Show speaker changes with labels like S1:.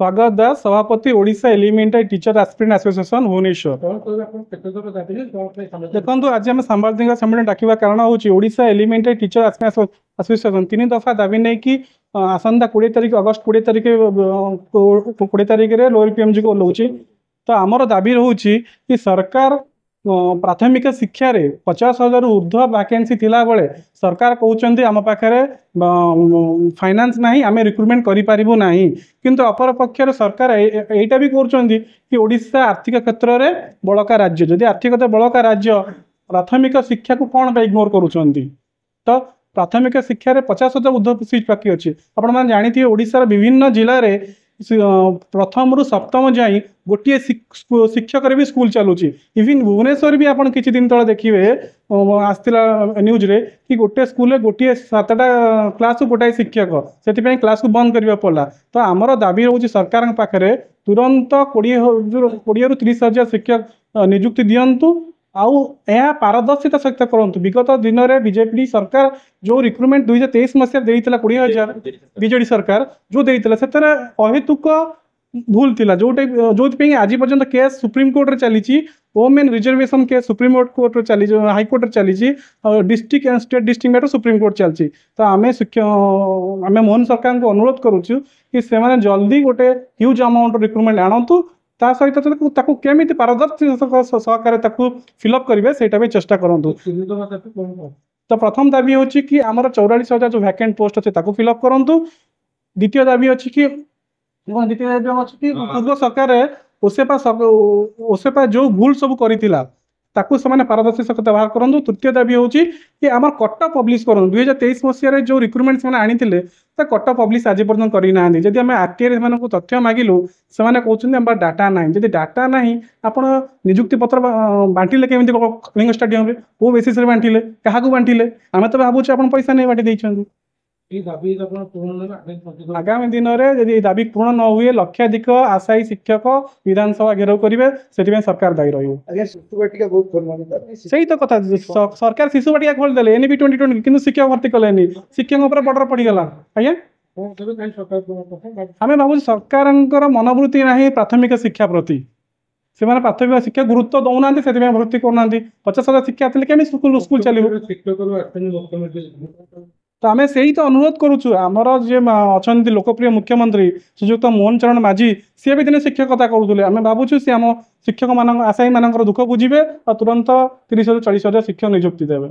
S1: स्वागत दास सभापति Odisha elementary teacher aspirant association Bhubaneswar. देखो आज आम सांबादिक सम्मेलन डाकिबा कारण होची Odisha elementary teacher aspirant association 3 दफा दाबी नहीं कि आसंता 20 तारिख अगस्त 20 तारिख 20 तारिख रे लोअर पीएमजी को ओल्लाउची। तो आमर दाबी रोची कि सरकार प्राथमिक शिक्षा रे 50,000 ऊर्ध्व वैकेंसी थिला बेले सरकार कहते आम पाखे फाइनान्स नहीं आम रिक्रुटमेंट करूँ ना किंतु अपर पक्षर सरकार एटा भी कहते कि ओडिशा आर्थिक क्षेत्र में बड़का राज्य जदि आर्थिकता बड़का राज्य प्राथमिक शिक्षा को कौन पे इग्नोर करुँच। तो प्राथमिक शिक्षा रे 50,000 ऊर्ध्व सीट बाकी अच्छी आपण जानी ओडिशार विभिन्न जिले में प्रथम रु सप्तम जाई गोटे शिक्षक भी स्कूल चलुची। इवन भुवनेश्वर भी आपन किछि दिन तले देखिए आसला न्यूज रे कि गोटे स्कूल रे गोटे 7टा क्लास गोटाए शिक्षक से क्लास को बंद करबा पड़ा। तो आमर दाबी रोची सरकार पाखे तुरंत 20 रु 30,000 शिक्षक नियुक्ति दिंतु आउ यह पारदर्शिता सहित करूँ। विगत दिन में बीजेपी सरकार जो रिक्रुटमेंट 2023 मसीह देता 20,000 बीजेडी सरकार जो देता से अहेतुक भूल थिला जो आज पर्यंत केस सुप्रीम कोर्ट रे चली women reservation case supreme court रे चली हाईकोर्ट रे चली district and state district matter supreme court चलती। तो आम आम मोहन सरकार को अनुरोध करुचु कि से जल्दी गोटे ह्यूज अमाउंट रिक्रुटमेंट आणतु ता सहित केमी पारदर्शी सहकार फिलअप करेंगे से भी चेष्टा करूँ। तो प्रथम दाबी होची कि आमर 44,000 जो वैकेंट पोस्ट अच्छे फिलअप करूँ। द्वितीय दाबी अच्छी कि पूर्व सरकार ओसेपा जो भूल सब करिथिला ताकू से पारदर्शी सहित बाहर करूँ। तृतीय दाबी होची कि आम कट पब्लिश करूँ 2023 मसीह जो रिक्रुटमेंट से आनी कट पब्लिश आज पर्यटन करना। जदि आम आरटीआई को तथ्य मागिलु से कहते डाटा ना जदि डाटा ना आप निजुक्ति पत्र बांटिले केमी कलिंग स्टाडियम को बेसीस बांटिले क्या बांटिले आम तो भावुँ आप पैसा नहीं बांटी देइछन। आगामी दिन में जब दाबी पूर्ण न हुए लक्षाधिक आशायी शिक्षक विधानसभा घेराव करेंगे से सरकार दायी रही तो कथा सरकार शिशु बाटिका खोलदे एनबी 2020 कि शिक्षक भर्ती कले शिक्षक बॉर्डर पड़गला आज्ञा आम भाव सरकार मनोवृत्ति ना प्राथमिक शिक्षा प्रति से प्राथमिक शिक्षा गुरुत्व दौना से भर्ती करना 50,000 शिक्षा केमी स्कूल चलो। तो आम से ही तो अनुरोध करुचु आमर जे अच्छा लोकप्रिय मुख्यमंत्री श्रीजुक्त मोहन चरण माझी सी भी दिन शिक्षकता करुले आम भावुँ सी आम शिक्षक मान आशायी मान दुख बुझे और तुरंत 30,000 40,000 शिक्षक नियुक्ति देवे।